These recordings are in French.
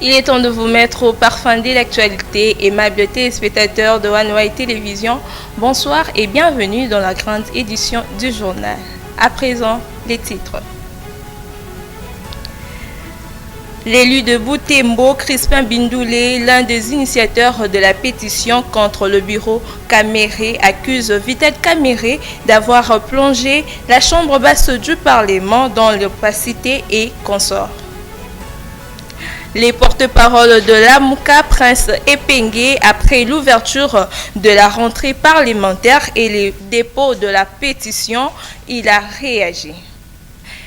Il est temps de vous mettre au parfum de l'actualité, aimables téléspectateurs de One Way Télévision. Bonsoir et bienvenue dans la grande édition du journal. À présent, les titres. L'élu de Boutembo, Crispin Bindoulé, l'un des initiateurs de la pétition contre le bureau Caméré, accuse Vital Caméré d'avoir plongé la chambre basse du Parlement dans l'opacité et consorts. Les porte-paroles de l'AMUCA, Prince Epengue, après l'ouverture de la rentrée parlementaire et le dépôt de la pétition, il a réagi.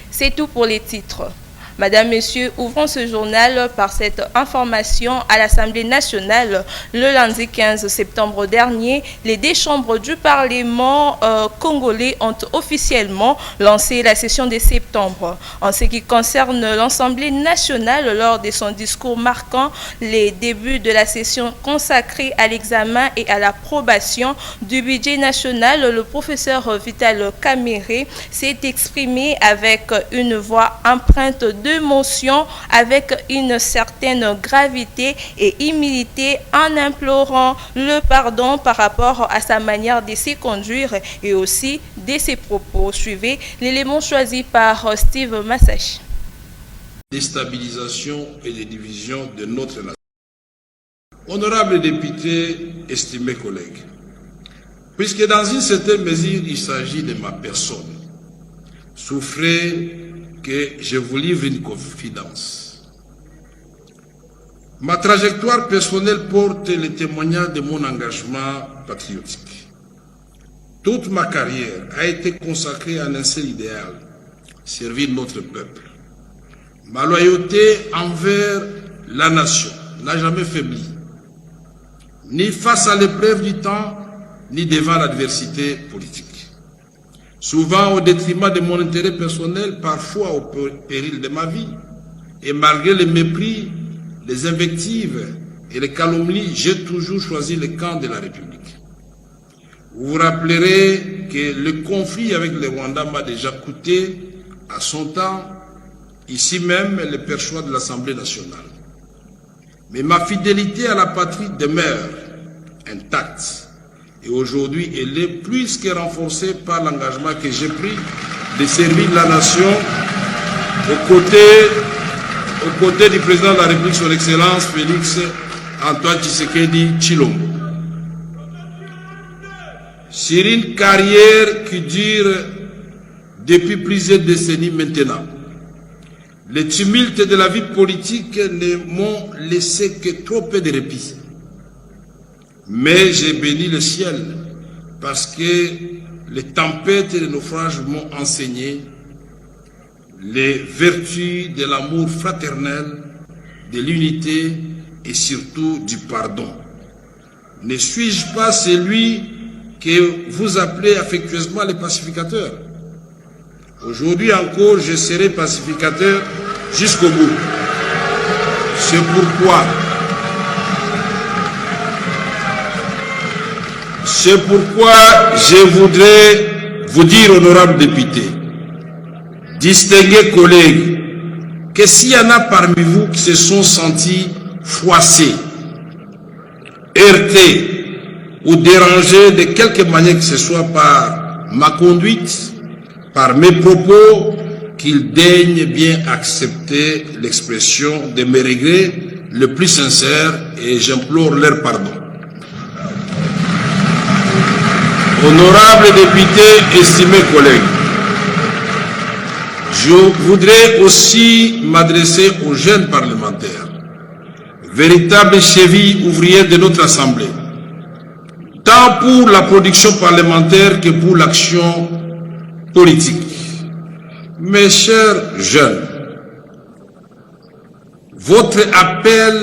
C'est tout pour les titres. Madame, Messieurs, ouvrons ce journal par cette information. À l'Assemblée nationale, le lundi 15 septembre dernier, les deux chambres du Parlement congolais ont officiellement lancé la session de septembre. En ce qui concerne l'Assemblée nationale, lors de son discours marquant les débuts de la session consacrée à l'examen et à l'approbation du budget national, le professeur Vital Caméré s'est exprimé avec une voix empreinte d'émotion, avec une certaine gravité et humilité, en implorant le pardon par rapport à sa manière de se conduire et aussi de ses propos. Suivez l'élément choisi par Steve Massachi. Déstabilisation et de division de notre nation. Honorables députés, estimés collègues, puisque dans une certaine mesure il s'agit de ma personne, souffrez que je vous livre une confidence. Ma trajectoire personnelle porte le témoignage de mon engagement patriotique. Toute ma carrière a été consacrée à un seul idéal, servir notre peuple. Ma loyauté envers la nation n'a jamais faibli, ni face à l'épreuve du temps, ni devant l'adversité politique. Souvent au détriment de mon intérêt personnel, parfois au péril de ma vie, et malgré les mépris, les invectives et les calomnies, j'ai toujours choisi le camp de la République. Vous vous rappellerez que le conflit avec le Rwanda m'a déjà coûté, à son temps, ici même, le perchoir de l'Assemblée nationale. Mais ma fidélité à la patrie demeure intacte. Et aujourd'hui, elle est plus que renforcée par l'engagement que j'ai pris de servir la nation aux côtés du président de la République, son Excellence Félix Antoine Tshisekedi Tshilombo. Sur une carrière qui dure depuis plusieurs décennies maintenant, les tumultes de la vie politique ne m'ont laissé que trop peu de répit. Mais j'ai béni le ciel parce que les tempêtes et les naufrages m'ont enseigné les vertus de l'amour fraternel, de l'unité et surtout du pardon. Ne suis-je pas celui que vous appelez affectueusement le pacificateur? Aujourd'hui encore, je serai pacificateur jusqu'au bout. C'est pourquoi je voudrais vous dire, honorables députés, distingués collègues, que s'il y en a parmi vous qui se sont sentis froissés, heurtés ou dérangés de quelque manière que ce soit par ma conduite, par mes propos, qu'ils daignent bien accepter l'expression de mes regrets le plus sincère et j'implore leur pardon. Honorables députés, estimés collègues, je voudrais aussi m'adresser aux jeunes parlementaires, véritables chevilles ouvrières de notre Assemblée, tant pour la production parlementaire que pour l'action politique. Mes chers jeunes, votre appel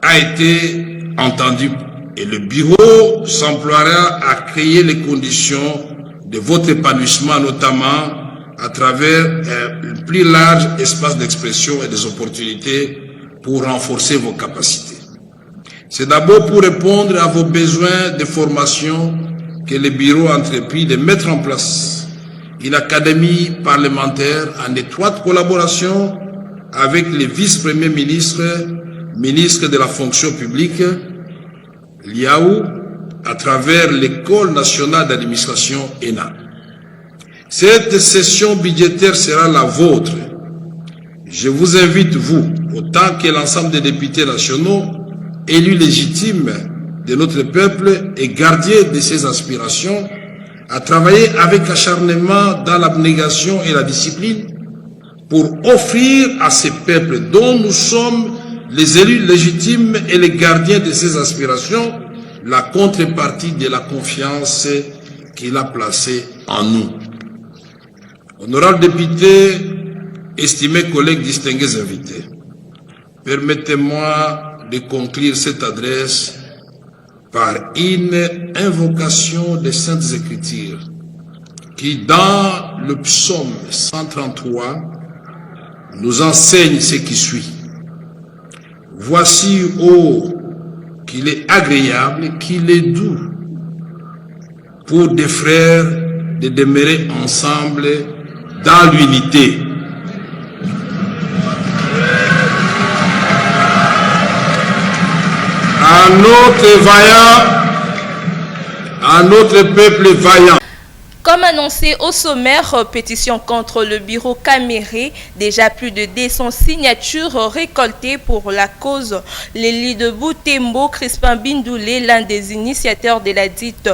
a été entendu et le bureau s'emploiera à créer les conditions de votre épanouissement, notamment à travers un plus large espace d'expression et des opportunités pour renforcer vos capacités. C'est d'abord pour répondre à vos besoins de formation que le bureau a entrepris de mettre en place une académie parlementaire en étroite collaboration avec les vice-premiers ministres, ministres de la fonction publique, l'IAO, à travers l'École nationale d'administration ENA. Cette session budgétaire sera la vôtre. Je vous invite, vous, autant que l'ensemble des députés nationaux, élus légitimes de notre peuple et gardiens de ses aspirations, à travailler avec acharnement dans l'abnégation et la discipline pour offrir à ces peuples dont nous sommes les élus légitimes et les gardiens de ses aspirations la contrepartie de la confiance qu'il a placée en nous. Honorables députés, estimés collègues, distingués invités, permettez-moi de conclure cette adresse par une invocation des Saintes Écritures qui, dans le psaume 133, nous enseigne ce qui suit. Voici, ô, qu'il est agréable, qu'il est doux pour des frères de demeurer ensemble dans l'unité. À notre peuple vaillant. Comme annoncé au sommaire, pétition contre le bureau Caméré, déjà plus de 200 signatures récoltées pour la cause. L'élu de Butembo, Crispin Bindoulé, l'un des initiateurs de la dite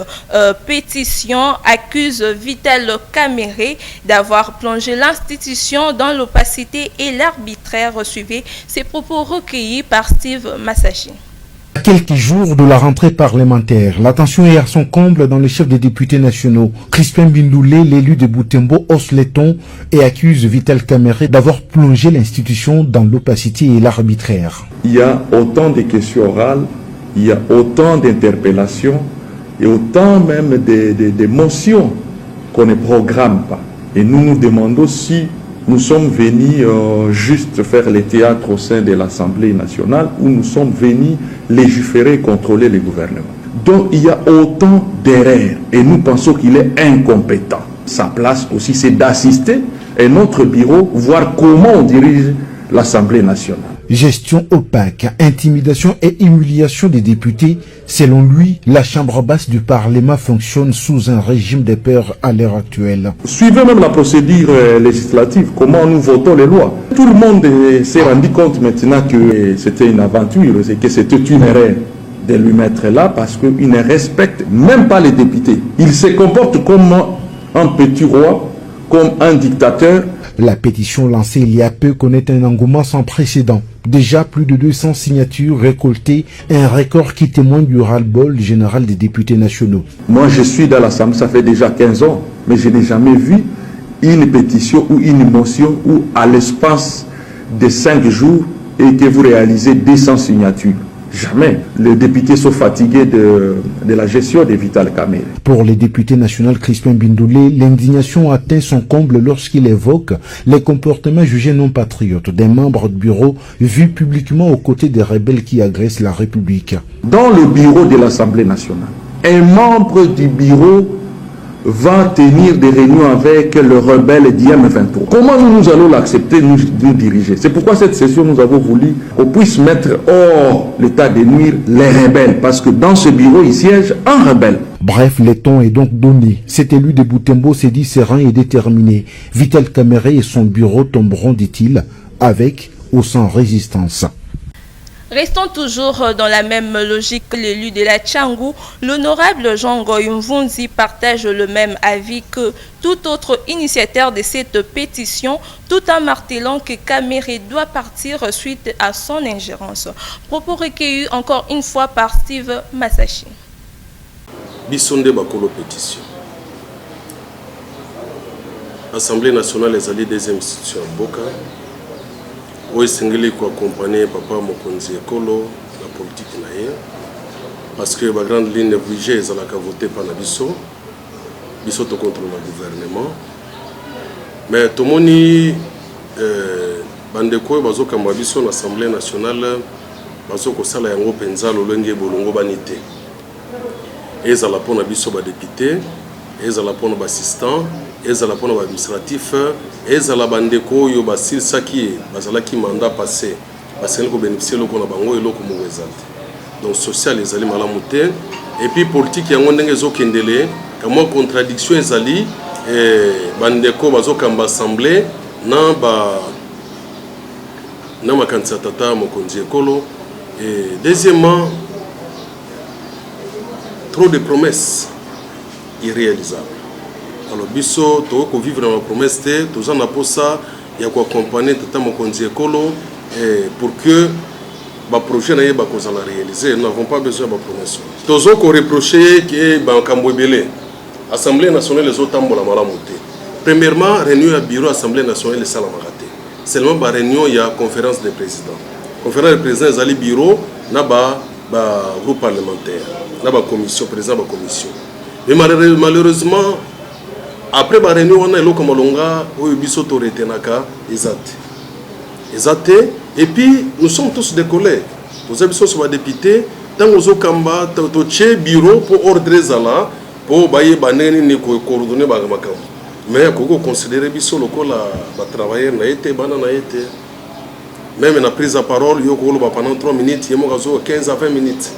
pétition, accuse Vital Caméré d'avoir plongé l'institution dans l'opacité et l'arbitraire. Suivez ces propos recueillis par Steve Massachi. À quelques jours de la rentrée parlementaire, l'attention est à son comble dans le chef des députés nationaux. Crispin Bindoulé, l'élu de Butembo, hausse les tons et accuse Vital Caméré d'avoir plongé l'institution dans l'opacité et l'arbitraire. Il y a autant de questions orales, il y a autant d'interpellations et autant même de motions qu'on ne programme pas. Et nous nous demandons si nous sommes venus juste faire le théâtre au sein de l'Assemblée nationale ou nous sommes venus légiférer et contrôler le gouvernement. Donc il y a autant d'erreurs et nous pensons qu'il est incompétent. Sa place aussi, c'est d'assister à notre bureau, voir comment on dirige l'Assemblée nationale. Gestion opaque, intimidation et humiliation des députés. Selon lui, la Chambre basse du Parlement fonctionne sous un régime de peur à l'heure actuelle. Suivez même la procédure législative, comment nous votons les lois. Tout le monde s'est rendu compte maintenant que c'était une aventure et que c'était une erreur de lui mettre là parce qu'il ne respecte même pas les députés. Il se comporte comme un petit roi, comme un dictateur. La pétition lancée il y a peu connaît un engouement sans précédent. Déjà plus de 200 signatures récoltées, un record qui témoigne du ras-le-bol général des députés nationaux. Moi je suis dans l'Assemblée, ça fait déjà 15 ans, mais je n'ai jamais vu une pétition ou une motion où à l'espace de 5 jours et que vous réalisez 200 signatures. Jamais. Les députés sont fatigués de la gestion des Vital Caméré. Pour les députés nationaux Crispin Bindoulé, l'indignation atteint son comble lorsqu'il évoque les comportements jugés non patriotes des membres du bureau vus publiquement aux côtés des rebelles qui agressent la République. Dans le bureau de l'Assemblée nationale, un membre du bureau va tenir des réunions avec le rebelle d'IM23. Comment nous allons l'accepter, nous diriger? C'est pourquoi cette session, nous avons voulu qu'on puisse mettre hors l'état de nuire les rebelles, parce que dans ce bureau, il siège un rebelle. Bref, le ton est donc donné. Cet élu de Butembo s'est dit serein et déterminé. Vital Caméré et son bureau tomberont, dit-il, avec ou sans résistance. Restons toujours dans la même logique que l'élu de la Tchangou. L'honorable Jean Goyumvunzi partage le même avis que tout autre initiateur de cette pétition, tout en martelant que Caméré doit partir suite à son ingérence. Propos recueillis encore une fois par Steve Massachi. Bisonde Bakolo pétition. Assemblée nationale des alliés des institutions Boka. Où est-ce qu'on accompagner papa Mokonzi Ekolo la politique naïe parce que la grande ligne obligée est à voter par la biso to contre le gouvernement mais tout le monde bandeko bazo kamba biso l'Assemblée nationale bazo ko sala yango penza lolenge bolongo banité ezala pona biso ba député ezala pona ba assistant ezala pona ba administratif ezala bandeko yo basilisaki bazalaki mandat passé basengeli kobénéficie eloko na bango eloko moko eza te. Donc social ezali malamu te et puis politique yango ndenge ezokendele kamwa contradiction ezali bandeko bazokamba assemblée na makanisi ya tata mokonzi ekolo. Et deuxièmement, trop de promesses irréalisables. Alors biso to vivre dans la promesse te toza na posa ya ko accompagner tata mokonzi ekolo pour que ba projet na ye ba kozala réaliser. Nous n'avons pas besoin de promesses. Tozo ko reprocher que ba kambo ebele Assemblée nationale les autres tambola malamu te. Premièrement, réunion à bureau Assemblée nationale les salamara te. Seulement ba réunion il y a conférence des présidents. Conférence des présidents zali bureau na ba groupe parlementaire, na ba commission président ba commission. Mais malheureusement après la réunion, on a eu comme longa où biso torete naka ezate et puis nous sommes tous des collègues. Nous avons tous des députés tant aux kamba to che bureau pour ordrer zala pour bailler baneni ni coordonner ba makam. Mais koko considérer biso lokola ba travailler na été bana na été. Même na prise à parole yo ko ba pendant 3 minutes yemo gazo 15 à 20 minutes.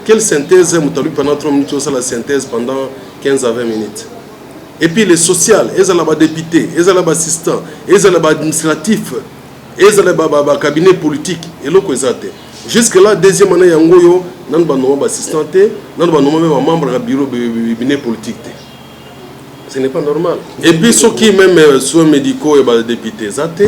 Quelle synthèse mutalu pendant 3 minutes ça la synthèse pendant 15 à 20 minutes. Et puis les social, ils ont les députés, ils ont les assistants, ils ont les administratifs, ils ont les cabinets politiques et l'autre jusque là deuxième année yangoyo nan ba nomba assistant nan ba nomba membre du bureau cabinet politique. Ce n'est pas normal. Et puis ceux qui même soins médicaux et les députés zate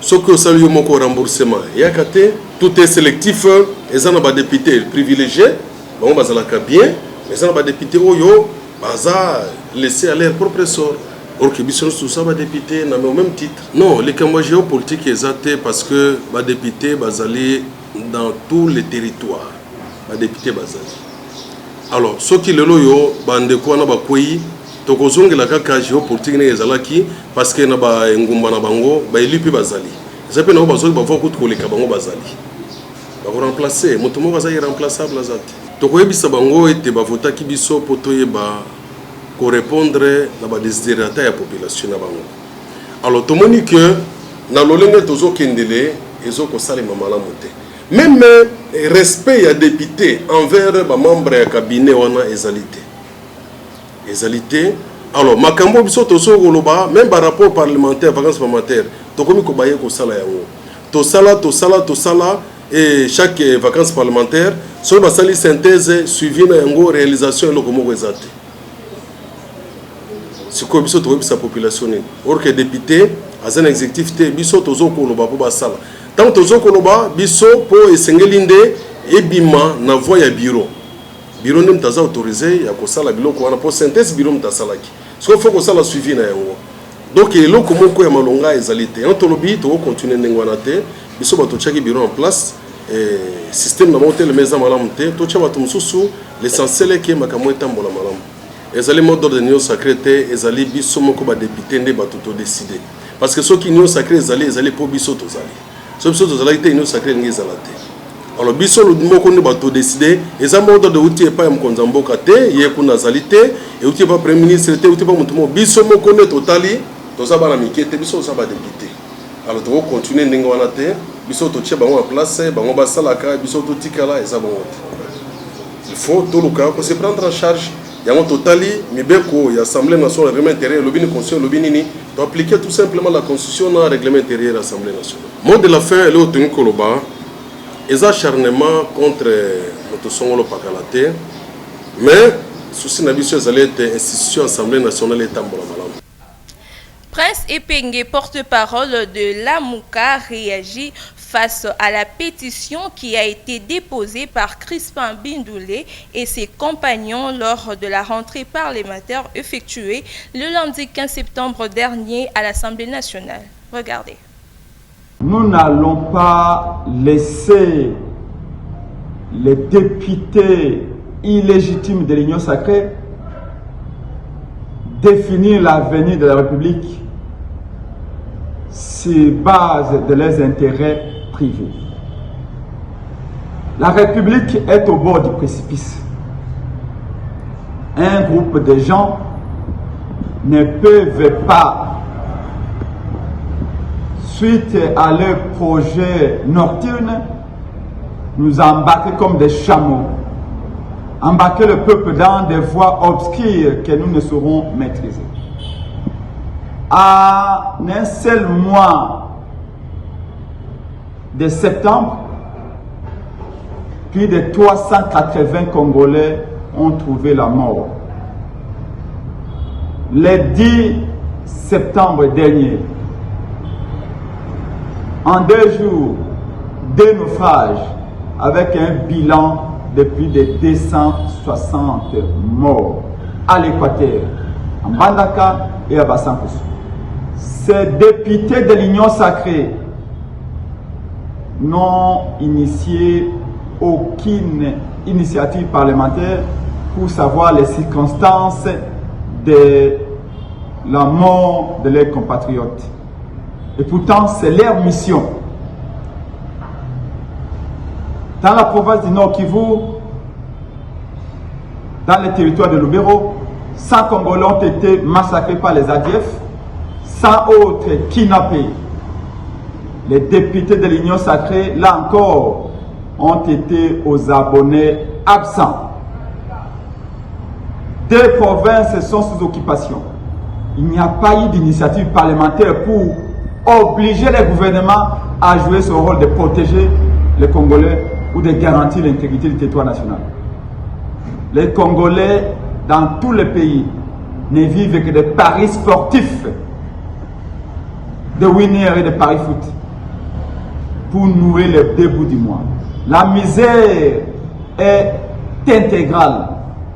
ceux qui saluent mon remboursement yakate tout est sélectif ils ont les députés privilégiés bon bazalaka bien mais ils ont les députés oyo baza laissé à leur propre sort. Or que bisons tout ça va député n'a au même titre. Non, les camps géopolitiques exactés parce que les députés bazali dans tous les territoires. Les députés bazali. Alors ceux qui le loyo bande quoi na ba koi to kozonge la kaka géopolitique ne ezalaki parce que na ba ngumba na bango ba elipi bazali. Zape na bazo ba voko ko leka bango bazali. Ba ko remplacer mutumo bazali irremplaçable azati. Tokoyebisa bango ete bavotaki biso po toyeba correspondre na ba desiderata ya population na bango. Alors tomoni que na lolenge tozo kendele ezoko salema malamu te. Même respect ya député envers ba membre ya cabinet wana ezalité. Ezalité. Alors makambo biso tozo koloba même ba rapport parlementaire vacances parlementaires tokomi ko baye ko sala yango. To sala et chaque vacances parlementaires sur la salle synthèse suivi na yango réalisation le comme ezate c'est quoi biso to sa population or que député as un exécutif te biso tozo ko loba po basala tant tozo ko loba biso po esengelinde ebima na voie ya bureau nem taza autorisé ya ko sala biloko wana po synthèse bureau mtasalaki ce qu'il faut ko sala suivi na yango donc eloko moko ya malonga ezalité en tolobi to continuer ndengwana te biso bato tchaki bureau en place et système na monter le maison malamu te to tcha bato mususu l'essentiel est que makamwe tambola malamu ezali mode d'ordre union sacrée te ezali biso moko ba député nde bato to décider parce que ceux qui union sacrée ezali po biso tozali so biso tozali te union sacrée ngi ezala te alors biso lo moko nde bato décider ezali mode d'ordre outil pa ya mkonza mboka te ye kuna zali te et outil pa premier ministre te outil pa mutumo biso moko nde totali tozaba na mikete biso tozaba député. Alors tu vas continuer ndenge wana te biso to tcheba en place bango basalaka biso to tikala eza bon. Il faut tout le cas se prendre en charge yango totali mibeko ya assemblée nationale règlement intérieur lobini constitution lobini ni to appliquer tout simplement la constitution na règlement intérieur de l'assemblée nationale. Mot de la fin est au tenu koloba eza acharnement contre notre songolo pakalate mais souci na biso ezalete institution assemblée nationale etambola malamu. Prince Epenge, porte-parole de l'AMUCA, réagit face à la pétition qui a été déposée par Crispin Bindoulé et ses compagnons lors de la rentrée parlementaire effectuée le lundi 15 septembre dernier à l'Assemblée nationale. Regardez. Nous n'allons pas laisser les députés illégitimes de l'Union sacrée définir l'avenir de la République sur base de leurs intérêts privés. La République est au bord du précipice. Un groupe de gens ne peuvent pas, suite à leur projet nocturne, nous embarquer comme des chameaux, embarquer le peuple dans des voies obscures que nous ne saurons maîtriser. En un seul mois de septembre, plus de 380 Congolais ont trouvé la mort. Le 10 septembre dernier, en 2 jours, 2 naufrages avec un bilan de plus de 260 morts à l'Équateur, en Bandaka et à Bassankousou. Ces députés de l'Union sacrée n'ont initié aucune initiative parlementaire pour savoir les circonstances de la mort de leurs compatriotes. Et pourtant, c'est leur mission. Dans la province du Nord Kivu, dans le territoire de Lubero, 100 Congolais ont été massacrés par les ADF, 100 autres kidnappés. Les députés de l'Union sacrée, là encore, ont été aux abonnés absents. 2 provinces sont sous occupation. Il n'y a pas eu d'initiative parlementaire pour obliger les gouvernements à jouer son rôle de protéger les Congolais ou de garantir l'intégrité du territoire national. Les Congolais, dans tous les pays, ne vivent que des paris sportifs, de winner et de paris foot, pour nourrir les 2 bouts du mois. La misère est intégrale.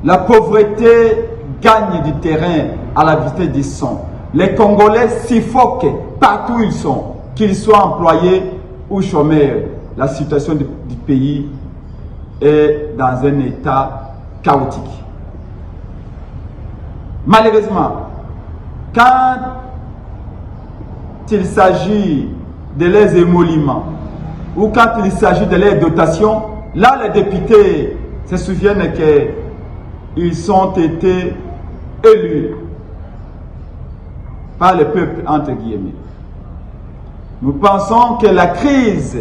La pauvreté gagne du terrain à la vitesse du son. Les Congolais suffoquent partout où ils sont, qu'ils soient employés ou chômeurs. La situation du pays est dans un état chaotique. Malheureusement, quand il s'agit de leurs émoluments ou quand il s'agit de leurs dotations, là les députés se souviennent qu'ils ont été élus par le peuple, entre guillemets. Nous pensons que la crise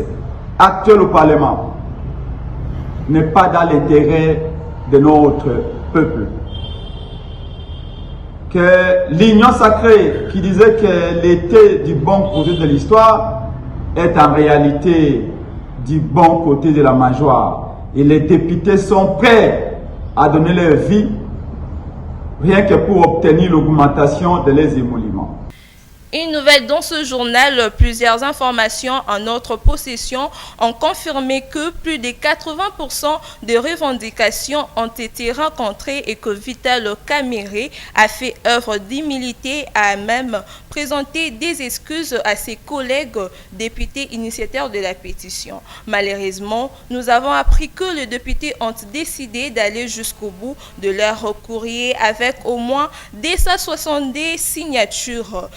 actuelle au Parlement n'est pas dans l'intérêt de notre peuple. Que l'Union sacrée qui disait qu'elle était du bon côté de l'histoire est en réalité du bon côté de la mangeoire. Et les députés sont prêts à donner leur vie rien que pour obtenir l'augmentation de leurs émoluments. Une nouvelle dans ce journal, plusieurs informations en notre possession ont confirmé que plus de 80% des revendications ont été rencontrées et que Vital Kamerhe a fait œuvre d'humilité, a même présenté des excuses à ses collègues députés initiateurs de la pétition. Malheureusement, nous avons appris que les députés ont décidé d'aller jusqu'au bout de leur courrier avec au moins 270 signatures.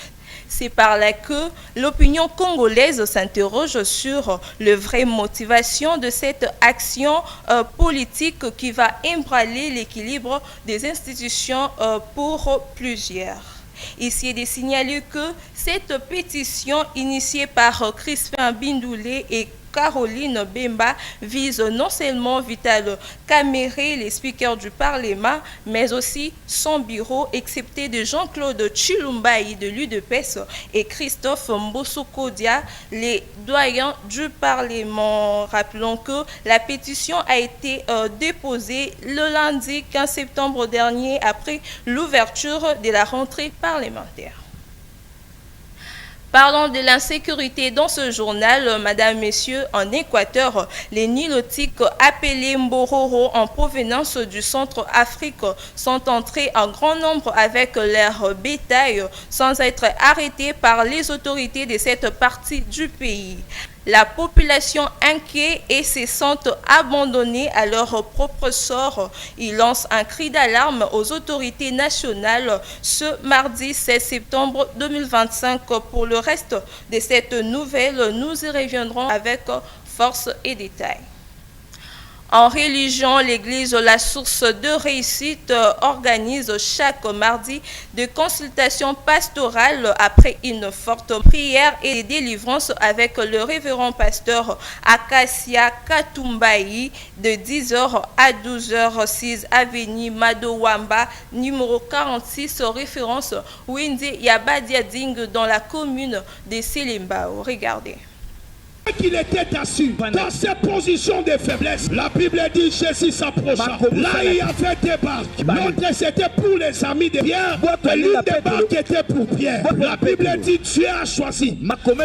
C'est par là que l'opinion congolaise s'interroge sur la vraie motivation de cette action politique qui va ébranler l'équilibre des institutions pour plusieurs. Ici est de signaler que cette pétition initiée par Crispin Bindoulé et Caroline Bemba vise non seulement Vital Kamerhe, les speakers du Parlement, mais aussi son bureau, excepté de Jean-Claude Chilumbaï de l'UDPS et Christophe Mbosso-Kodia, les doyens du Parlement. Rappelons que la pétition a été déposée le lundi 15 septembre dernier après l'ouverture de la rentrée parlementaire. Parlons de l'insécurité dans ce journal, mesdames, messieurs, en Équateur, les nilotiques appelés Mbororo en provenance du centre Afrique sont entrés en grand nombre avec leur bétail sans être arrêtés par les autorités de cette partie du pays. La population inquiète et se sent abandonnée à leur propre sort. Ils lancent un cri d'alarme aux autorités nationales ce mardi 16 septembre 2025. Pour le reste de cette nouvelle, nous y reviendrons avec force et détails. En religion, l'église La Source de Réussite organise chaque mardi des consultations pastorales après une forte prière et délivrance avec le révérend pasteur Acacia Katumbayi de 10h à 12h, 6 avenue Madowamba, numéro 46, référence Windi Yabadia Ding dans la commune de Selembao. Regardez. Qu'il était assis dans ces positions de faiblesse. La Bible dit Jésus s'approcha. Là, il y avait des barques. L'autre, c'était pour les amis de Pierre. Et l'une des barques était pour Pierre. La Bible dit Dieu a choisi.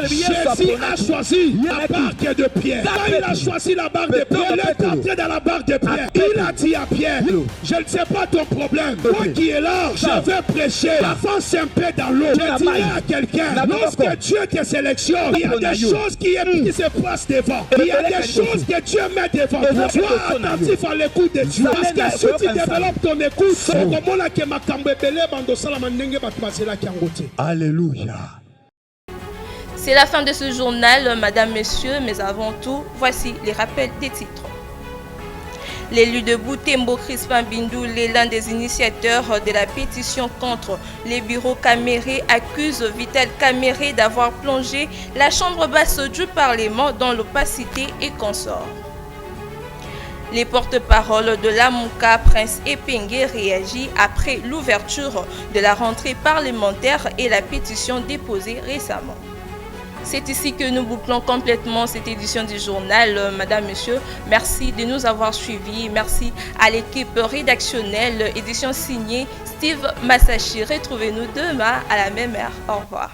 Jésus a choisi la barque de Pierre. Quand il a choisi la barque de Pierre, il est entré dans la barque de Pierre. Il a dit à Pierre, je ne sais pas ton problème. Toi qui es là, je vais prêcher. Avance un peu dans l'eau. Je dirai à quelqu'un, lorsque Dieu te sélectionne, il y a des choses qui se passe devant. Il y a des choses que Dieu met devant. Sois attentif à l'écoute de Dieu. Parce que si tu développes ton écoute, alléluia. C'est la fin de ce journal, madame, messieurs, mais avant tout, voici les rappels des titres. L'élu de Butembo, Crispin Bindoulé, l'un des initiateurs de la pétition contre les bureaux Kamere, accuse Vital Kamere d'avoir plongé la chambre basse du Parlement dans l'opacité et consort. Les porte-paroles de l'Amouka, Prince Epenge, réagit après l'ouverture de la rentrée parlementaire et la pétition déposée récemment. C'est ici que nous bouclons complètement cette édition du journal. Madame, Monsieur, merci de nous avoir suivis. Merci à l'équipe rédactionnelle. Édition signée Steve Massachi. Retrouvez-nous demain à la même heure. Au revoir.